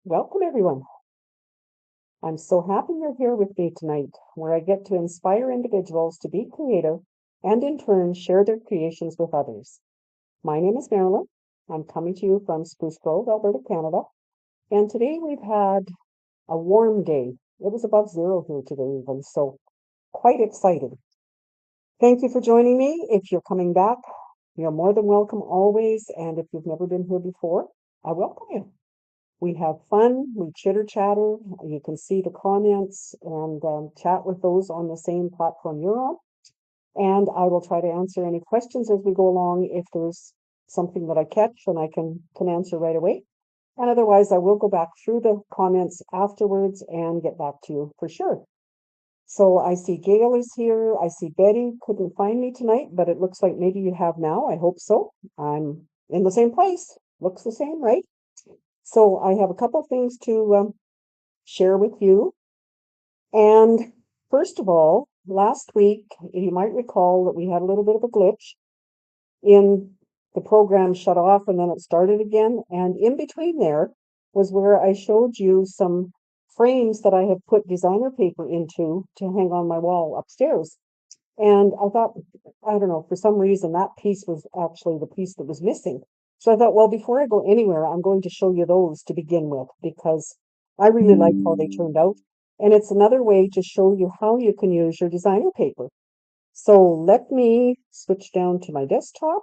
Welcome, everyone. I'm so happy you're here with me tonight, where I get to inspire individuals to be creative and in turn share their creations with others. My name is Marilyn. I'm coming to you from Spruce Grove, Alberta, Canada. And today we've had a warm day. It was above zero here today, even, so quite excited. Thank you for joining me. If you're coming back, you're more than welcome always. And if you've never been here before, I welcome you. We have fun, we chitter chatter. You can see the comments and chat with those on the same platform you're on. And I will try to answer any questions as we go along if there's something that I catch and I can answer right away. And otherwise, I will go back through the comments afterwards and get back to you for sure. So I see Gail is here. I see Betty couldn't find me tonight, but it looks like maybe you have now. I hope so. I'm in the same place. Looks the same, right? So I have a couple things to share with you. And first of all, last week, you might recall that we had a little bit of a glitch in the program shut off and then it started again. And in between there was where I showed you some frames that I have put designer paper into to hang on my wall upstairs. And I thought, I don't know, for some reason that piece was actually the piece that was missing. So I thought, well, before I go anywhere, I'm going to show you those to begin with because I really like how they turned out. And it's another way to show you how you can use your designer paper. So let me switch down to my desktop.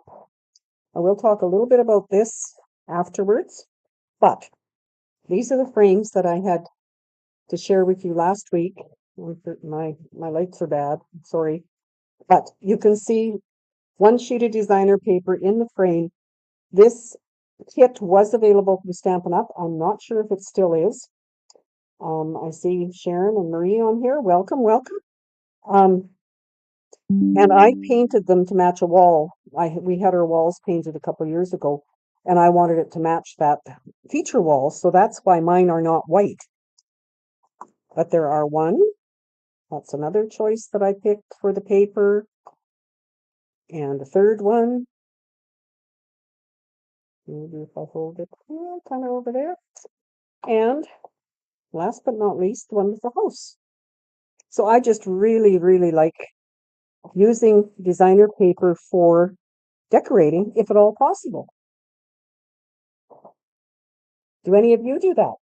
I will talk a little bit about this afterwards. But these are the frames that I had to share with you last week. My lights are bad, sorry. But you can see one sheet of designer paper in the frame. This kit was available from Stampin' Up. I'm not sure if it still is. I see Sharon and Marie on here. Welcome, welcome. Um, and I painted them to match a wall. We had our walls painted a couple years ago, and I wanted it to match that feature wall, so that's why mine are not white. But there are one. That's another choice that I picked for the paper. And a third one. Maybe if I hold it kind of over there. And last but not least, one with the house. So I just really, really like using designer paper for decorating, if at all possible. Do any of you do that?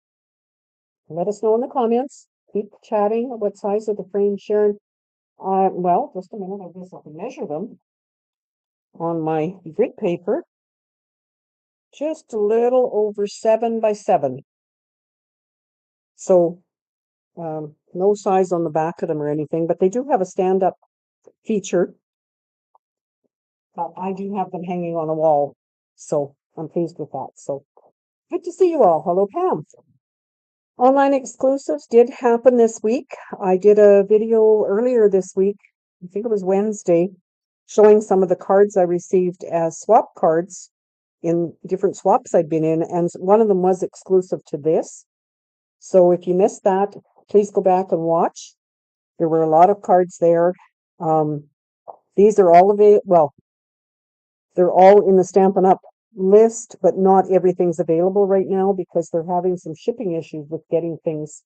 Let us know in the comments. Keep chatting. What size are the frames, Sharon? Well, just a minute. I guess I can measure them on my grid paper. Just a little over 7 by 7. So no size on the back of them or anything, but they do have a stand-up feature. But I do have them hanging on a wall, so I'm pleased with that. So good to see you all. Hello, Pam. Online exclusives did happen this week. I did a video earlier this week, I think it was Wednesday, showing some of the cards I received as swap cards in different swaps I'd been in, and one of them was exclusive to this. So if you missed that, please go back and watch. There were a lot of cards there. These are all available. Well, they're all in the Stampin' Up list, but not everything's available right now because they're having some shipping issues with getting things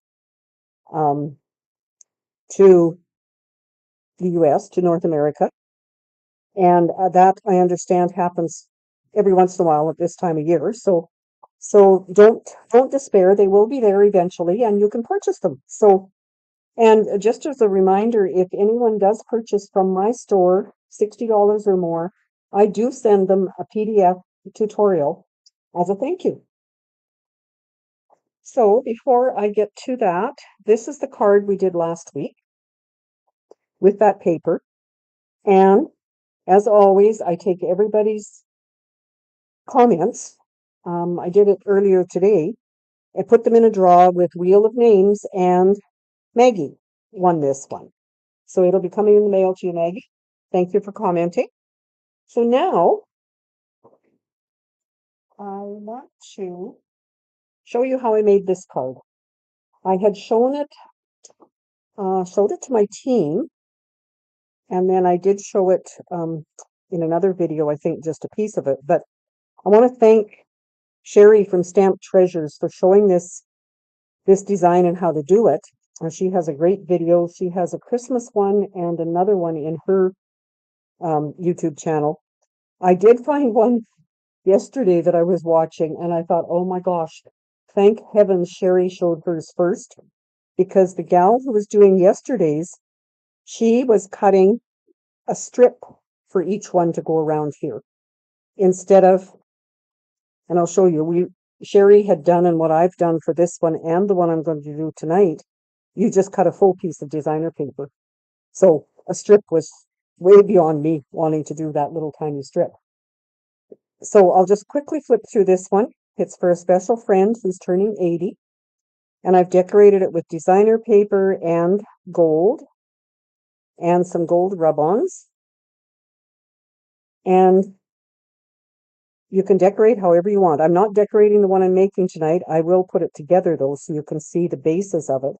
to the US, to North America. And that I understand happens every once in a while at this time of year. So don't despair. They will be there eventually and you can purchase them. So, and just as a reminder, if anyone does purchase from my store, $60 or more, I do send them a PDF tutorial as a thank you. So before I get to that, this is the card we did last week with that paper. And as always, I take everybody's comments. I did it earlier today. I put them in a draw with Wheel of Names, and Maggie won this one. So it'll be coming in the mail to you, Maggie. Thank you for commenting. So now I want to show you how I made this card. I had showed it to my team, and then I did show it in another video, I think just a piece of it. But I want to thank Sherry from Stamped Treasures for showing this this design and how to do it. She has a great video. She has a Christmas one and another one in her YouTube channel. I did find one yesterday that I was watching, and I thought, oh my gosh, thank heavens Sherry showed hers first, because the gal who was doing yesterday's, she was cutting a strip for each one to go around here instead of, and I'll show you, Sherry had done, and what I've done for this one and the one I'm going to do tonight, you just cut a full piece of designer paper. So a strip was way beyond me wanting to do that little tiny strip. So I'll just quickly flip through this one. It's for a special friend who's turning 80. And I've decorated it with designer paper and gold and some gold rub-ons. And you can decorate however you want. I'm not decorating the one I'm making tonight. I will put it together though, so you can see the basis of it.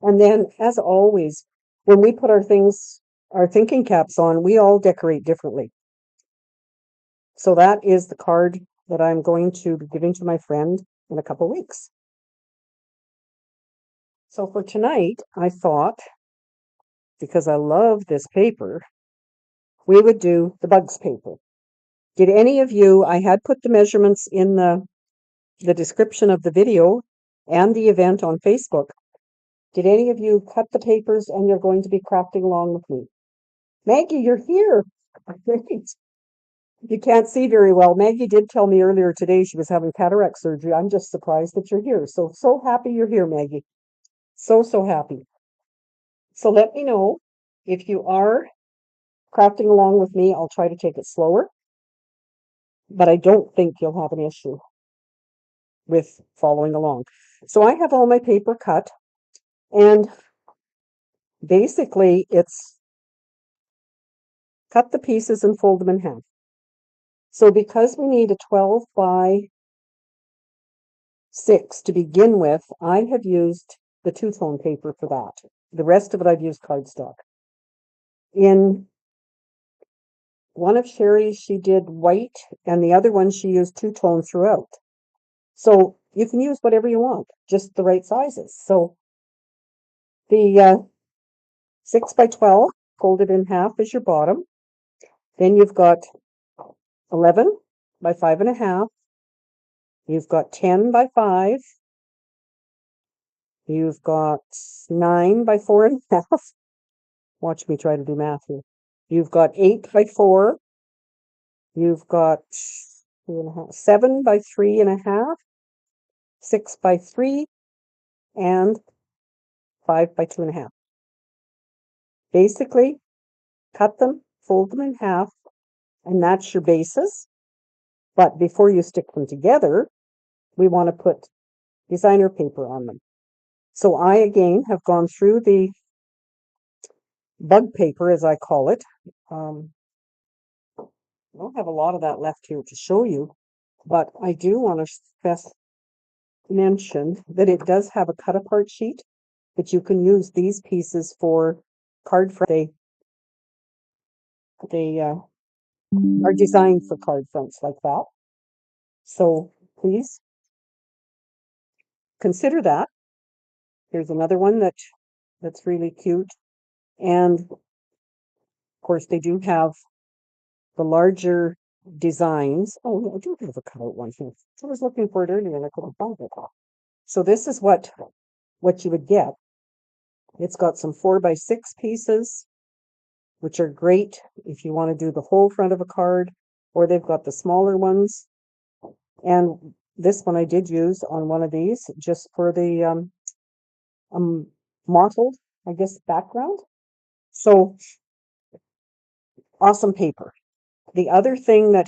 And then, as always, when we put our thinking caps on, we all decorate differently. So that is the card that I'm going to be giving to my friend in a couple weeks. So for tonight, I thought, because I love this paper, we would do the bugs paper. Did any of you, I had put the measurements in the description of the video and the event on Facebook. Did any of you cut the papers and you're going to be crafting along with me? Maggie, you're here. Great. You can't see very well. Maggie did tell me earlier today she was having cataract surgery. I'm just surprised that you're here. So happy you're here, Maggie. So happy. So let me know if you are crafting along with me. I'll try to take it slower, but I don't think you'll have an issue with following along. So I have all my paper cut, and basically it's cut the pieces and fold them in half. So because we need a 12 by 6 to begin with, I have used the two-tone paper for that. The rest of it I've used cardstock. In one of Sherry's, she did white, and the other one she used two-tone throughout. So you can use whatever you want, just the right sizes. So the 6 by 12, folded in half is your bottom. Then you've got 11 by 5.5. You've got 10 by 5. You've got 9 by 4.5. Watch me try to do math here. You've got 8 by 4. You've got 7 by 3.5, 6 by 3, and 5 by 2.5. Basically, cut them, fold them in half, and that's your bases. But before you stick them together, we want to put designer paper on them. So I, again, have gone through the bug paper, as I call it. I don't have a lot of that left here to show you, but I do want to mention that it does have a cut-apart sheet, but you can use these pieces for card front. They are designed for card fronts like that. So please consider that. Here's another one that's really cute. And of course, they do have the larger designs. Oh, I do have a cutout one here. I was looking for it earlier and I couldn't find it. So this is what you would get. It's got some 4 by 6 pieces, which are great if you want to do the whole front of a card, or they've got the smaller ones. And this one I did use on one of these just for the mottled, I guess, background. So awesome paper. The other thing that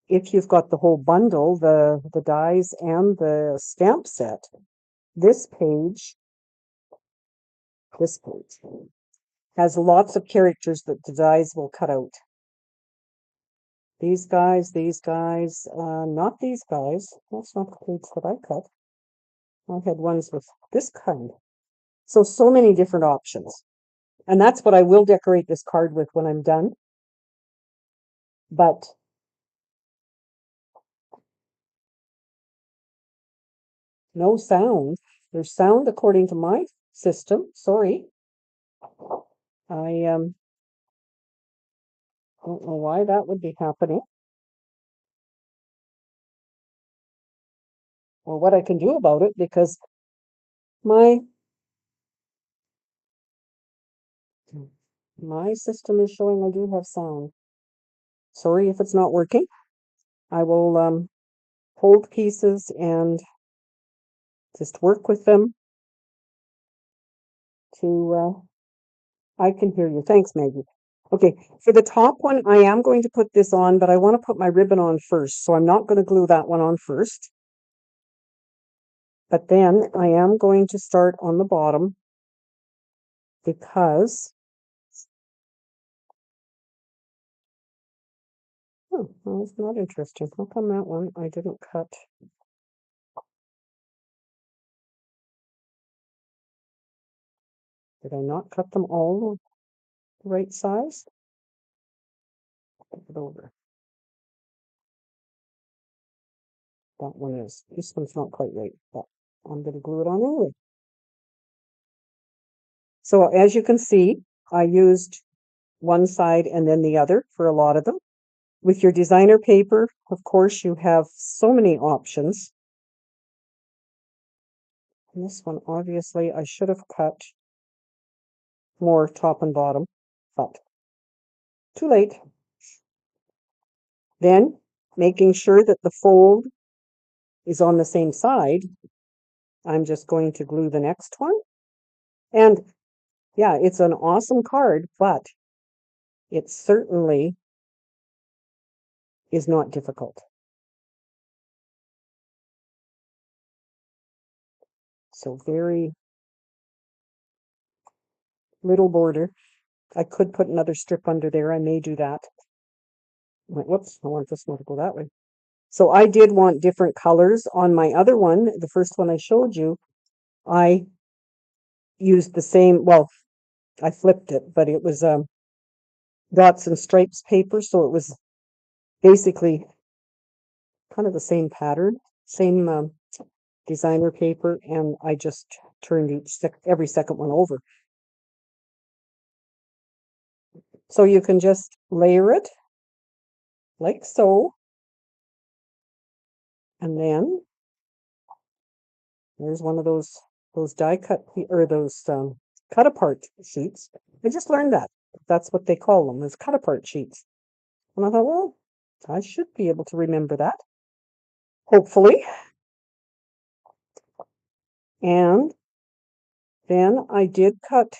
if you've got the whole bundle, the dies and the stamp set, this page has lots of characters that the dies will cut out. These guys, not these guys. That's not the page that I cut. I had ones with this kind. So many different options. And that's what I will decorate this card with when I'm done. But No sound. There's sound according to my system. Sorry. I don't know why that would be happening or what I can do about it because my my system is showing I do have sound. Sorry if it's not working. I will hold pieces and just work with them to I can hear you. Thanks, Maggie. Okay, for the top one, I am going to put this on, but I want to put my ribbon on first, so I'm not going to glue that one on first. But then I am going to start on the bottom because oh, well, it's not interesting. How come that one I didn't cut? Did I not cut them all the right size? Flip it over. That one is. This one's not quite right, but I'm going to glue it on anyway. So as you can see, I used one side and then the other for a lot of them. With your designer paper, of course, you have so many options. And this one, obviously, I should have cut more top and bottom, but too late. Then, making sure that the fold is on the same side, I'm just going to glue the next one. And yeah, it's an awesome card, but it certainly is not difficult. So very little border. I could put another strip under there. I may do that. Whoops, I want this one to go that way. So I did want different colors on my other one. The first one I showed you, I used the same, well, I flipped it, but it was dots and stripes paper. So it was basically kind of the same pattern, same designer paper. And I just turned every second one over. So you can just layer it like so. And then there's one of those die cut or those cut apart sheets. I just learned that. That's what they call them, is cut apart sheets. And I thought, well, I should be able to remember that, hopefully. And then I did cut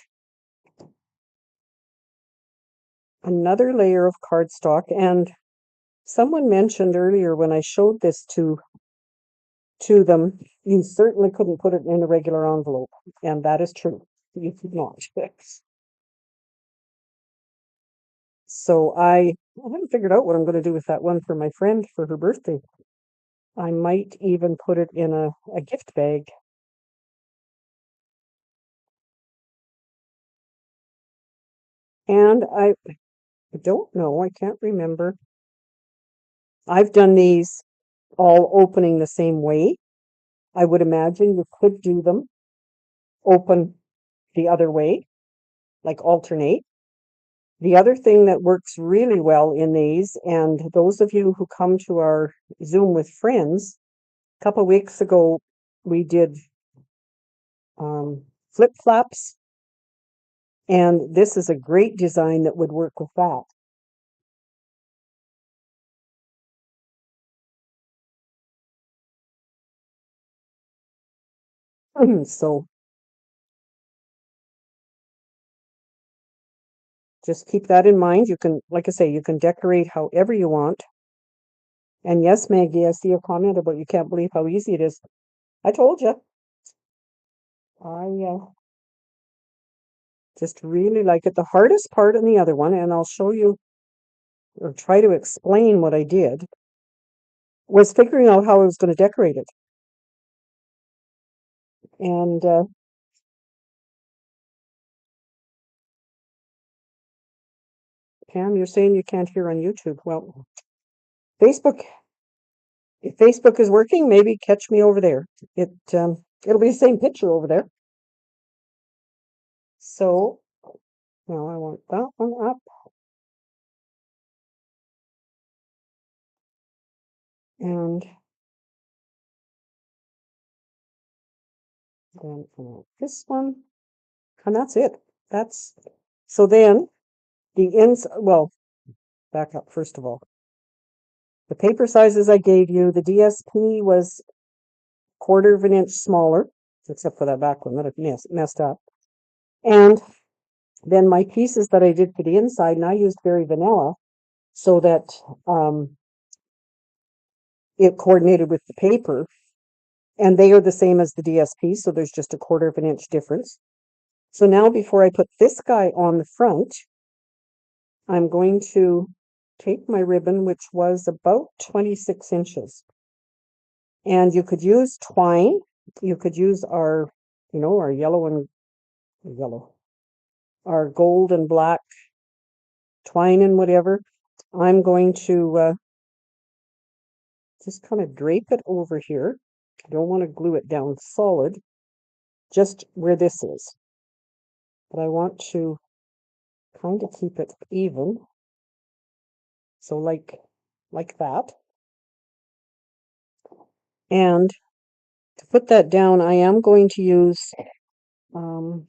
another layer of cardstock. And someone mentioned earlier when I showed this to them, you certainly couldn't put it in a regular envelope. And that is true. You could not. So I haven't figured out what I'm going to do with that one for my friend for her birthday. I might even put it in a gift bag. And I don't know, I can't remember. I've done these all opening the same way. I would imagine you could do them open the other way, like alternate. The other thing that works really well in these, and those of you who come to our Zoom with friends, a couple of weeks ago, we did flip flaps, and this is a great design that would work with that. So just keep that in mind. You can, like I say, you can decorate however you want. And yes, Maggie, I see a comment about you can't believe how easy it is. I told you. I just really like it. The hardest part on the other one, and I'll show you or try to explain what I did, was figuring out how I was going to decorate it. And Pam, you're saying you can't hear on YouTube. Well, Facebook If Facebook is working, maybe catch me over there. It'll be the same picture over there. So now I want that one up. And then I want this one. And that's it. So then the ends, well, back up first of all. The paper sizes I gave you, the DSP was 1/4 of an inch smaller, except for that back one that I messed up. And then my pieces that I did for the inside, and I used Very Vanilla so that it coordinated with the paper. And they are the same as the DSP, so there's just a 1/4 of an inch difference. So now before I put this guy on the front, I'm going to take my ribbon, which was about 26 inches. And you could use twine. You could use our our gold and black twine and whatever. I'm going to just kind of drape it over here. I don't want to glue it down solid, just where this is. But I want to kind of keep it even. So like that. And to put that down, I am going to use, I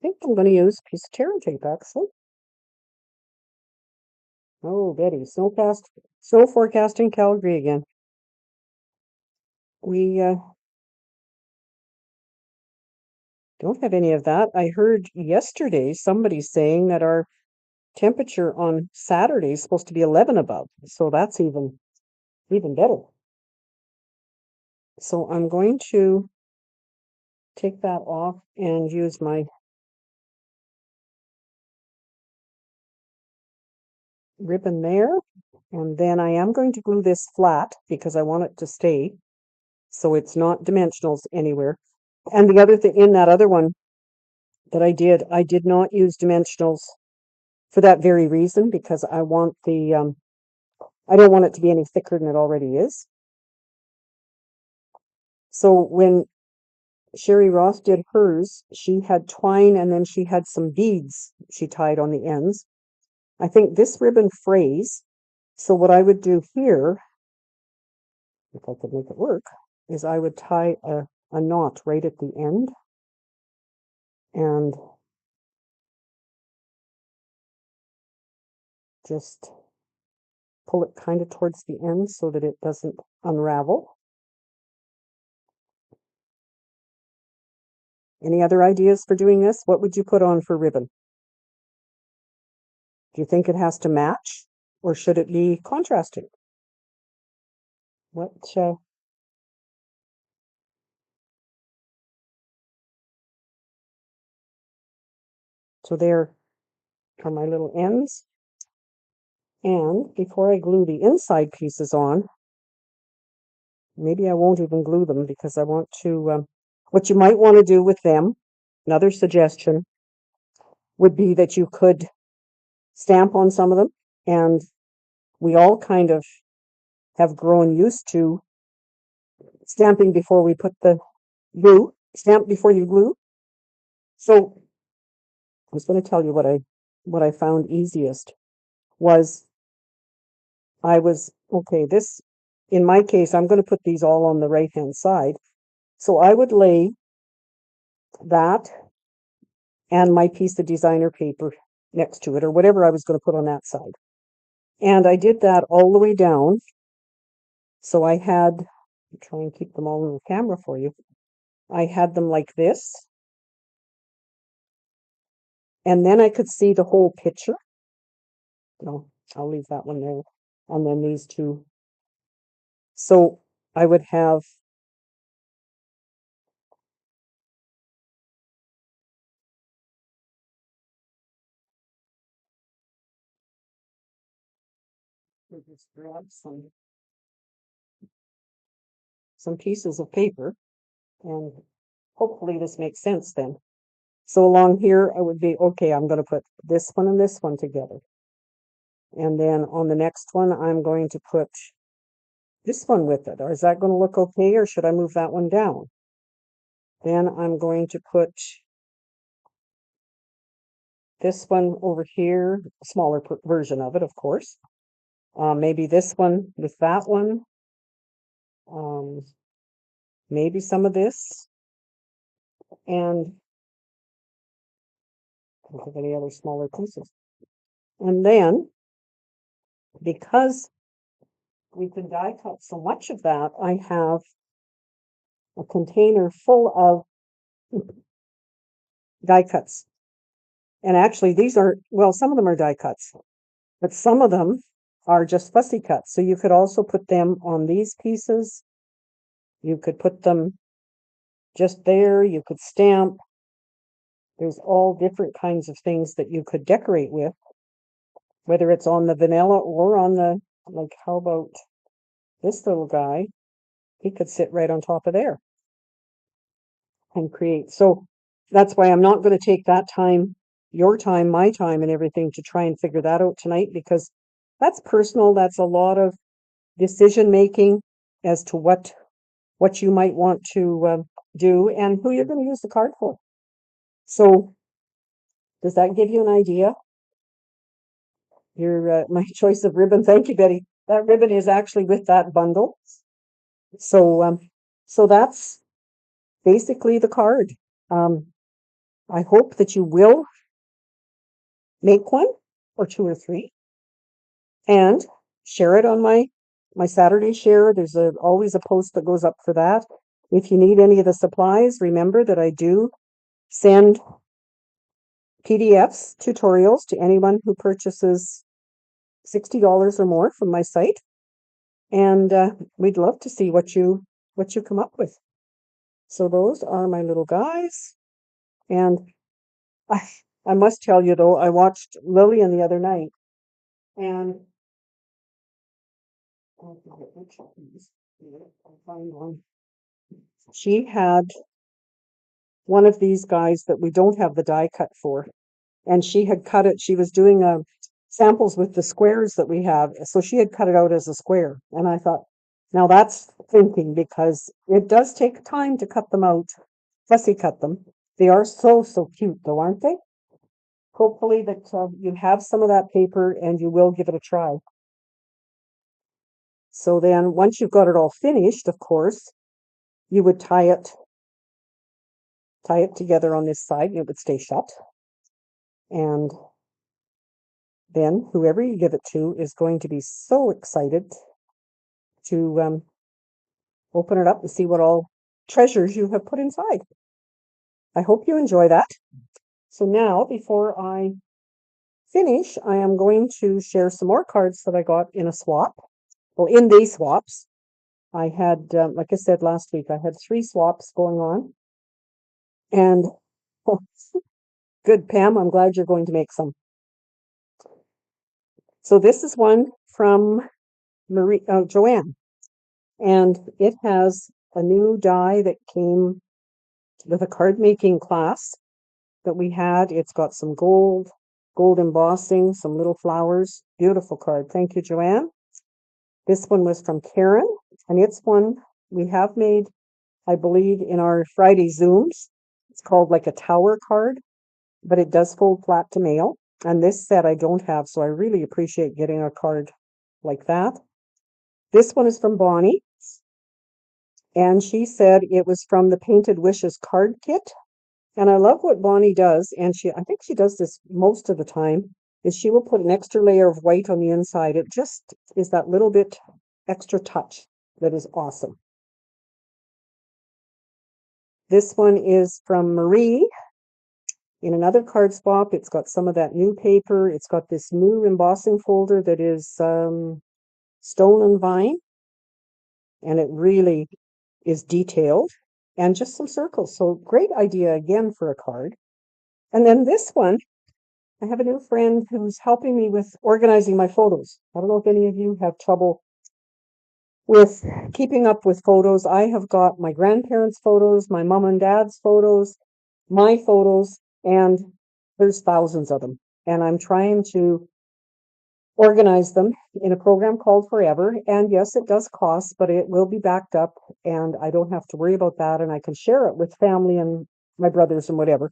think I'm going to use a piece of tear tape, actually. Oh, Betty, snow forecast in Calgary again. We don't have any of that. I heard yesterday somebody saying that our temperature on Saturday is supposed to be 11 above. So that's even better. So I'm going to take that off and use my ribbon there. And then I am going to glue this flat because I want it to stay. So it's not dimensionals anywhere. And the other thing in that other one that I did not use dimensionals for that very reason, because I want I don't want it to be any thicker than it already is. So when Sherry Ross did hers, she had twine and then she had some beads she tied on the ends. I think this ribbon frays. So what I would do here, if I could make it work, is I would tie a knot right at the end and just pull it kind of towards the end so that it doesn't unravel. Any other ideas for doing this? What would you put on for ribbon? Do you think it has to match or should it be contrasting? What, so there are my little ends. And before I glue the inside pieces on, maybe I won't even glue them because I want to, what you might want to do with them, another suggestion would be that you could stamp on some of them. And we all kind of have grown used to stamping before we put the glue, stamp before you glue. So I was going to tell you what I found easiest was this, in my case, I'm going to put these all on the right hand side. So I would lay that and my piece of designer paper next to it, or whatever I was going to put on that side. And I did that all the way down. So I had, I'll try and keep them all in the camera for you. I had them like this. And then I could see the whole picture. No, I'll leave that one there. And then these two. So I would have just grab some pieces of paper, and hopefully this makes sense then. So along here, I would be, okay, I'm going to put this one and this one together. And then on the next one, I'm going to put this one with it. Or is that going to look okay, or should I move that one down? Then I'm going to put this one over here, a smaller version of it, of course. Maybe this one with that one. Maybe some of this. And I don't have any other smaller pieces. And then, because we can die cut so much of that, I have a container full of die cuts. And actually, these are, well, some of them are die cuts, but some of them are just fussy cuts. So you could also put them on these pieces. You could put them just there. You could stamp. There's all different kinds of things that you could decorate with, whether it's on the vanilla or on the, like, how about this little guy? He could sit right on top of there and create. So that's why I'm not going to take that time, your time, my time, and everything to try and figure that out tonight, because that's personal. That's a lot of decision making as to what you might want to do and who you're going to use the card for. So does that give you an idea? Your my choice of ribbon. Thank you, Betty. That ribbon is actually with that bundle. So so that's basically the card. I hope that you will make one or two or three and share it on my Saturday share. There's always a post that goes up for that. If you need any of the supplies, remember that I do send PDFs, tutorials to anyone who purchases $60 or more from my site. And we'd love to see what you come up with. So those are my little guys. And I, I must tell you though, I watched Lillian the other night, and I forget which one it is. I'll find one. She had one of these guys that we don't have the die cut for, and she had cut it. She was doing samples with the squares that we have, so she had cut it out as a square. And I thought, now that's thinking, because it does take time to cut them out, fussy cut them. They are so cute though, aren't they? Hopefully that you have some of that paper and you will give it a try. So then once you've got it all finished, of course, you would tie it together on this side, and it would stay shut. And then whoever you give it to is going to be so excited to open it up and see what all treasures you have put inside. I hope you enjoy that. So now, before I finish, I am going to share some more cards that I got in a swap. Well, in these swaps, I had, like I said last week, I had 3 swaps going on. And oh, good, Pam, I'm glad you're going to make some. So this is one from Joanne, and it has a new die that came with a card making class that we had. It's got some gold embossing, some little flowers. Beautiful card. Thank you, Joanne. This one was from Karen, and it's one we have made, I believe, in our Friday Zooms. It's called like a tower card, but it does fold flat to mail. And this set I don't have, so I really appreciate getting a card like that. This one is from Bonnie, and she said it was from the Painted Wishes card kit. And I love what Bonnie does, and I think she does this most of the time, is she will put an extra layer of white on the inside. It just is that little bit extra touch that is awesome. This one is from Marie in another card swap. It's got some of that new paper. It's got this new embossing folder that is stone and vine, and it really is detailed, and just some circles. So great idea again for a card. And then this one, I have a new friend who's helping me with organizing my photos. I don't know if any of you have trouble with keeping up with photos. I have got my grandparents' photos, my mom and dad's photos, my photos, and there's thousands of them. And I'm trying to organize them in a program called Forever. And yes, it does cost, but it will be backed up and I don't have to worry about that. And I can share it with family and my brothers and whatever.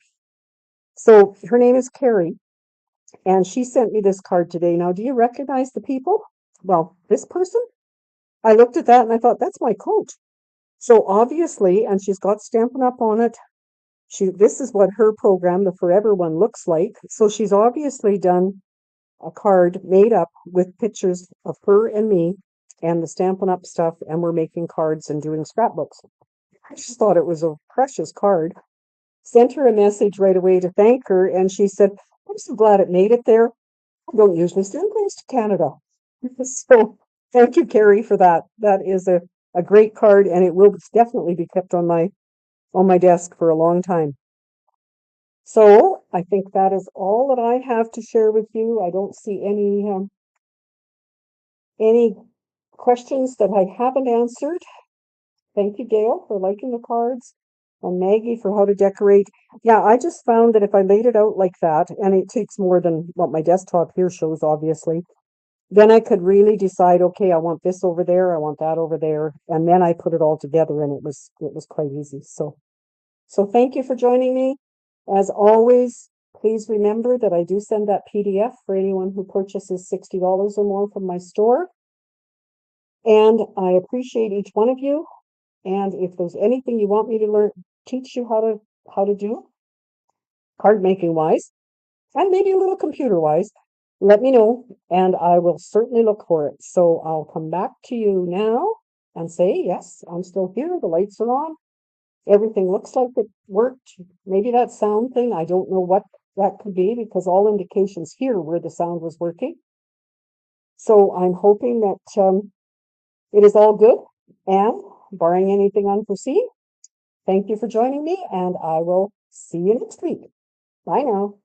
So her name is Carrie and she sent me this card today. Now, do you recognize the people? Well, this person, I looked at that and I thought, that's my coach. So obviously, and she's got Stampin' Up on it. This is what her program, the Forever one, looks like. So she's obviously done a card made up with pictures of her and me and the Stampin' Up stuff, and we're making cards and doing scrapbooks. I just thought it was a precious card. Sent her a message right away to thank her, and she said, I'm so glad it made it there. I don't usually send things to Canada. So thank you, Carrie, for that. That is a great card, and it will definitely be kept on my desk for a long time. So I think that is all that I have to share with you. I don't see any questions that I haven't answered. Thank you, Gail, for liking the cards, and Maggie for how to decorate. Yeah, I just found that if I laid it out like that, and it takes more than what my desktop here shows, obviously, then I could really decide, okay, I want this over there, I want that over there, and then I put it all together, and it was quite easy. So thank you for joining me. As always, please remember that I do send that PDF for anyone who purchases $60 or more from my store. And I appreciate each one of you. And if there's anything you want me to teach you how to do, card making wise, and maybe a little computer wise, let me know and I will certainly look for it. So I'll come back to you now and say, yes, I'm still here. The lights are on. Everything looks like it worked. Maybe that sound thing, I don't know what that could be because all indications here were the sound was working. So I'm hoping that it is all good and barring anything unforeseen, thank you for joining me and I will see you next week. Bye now.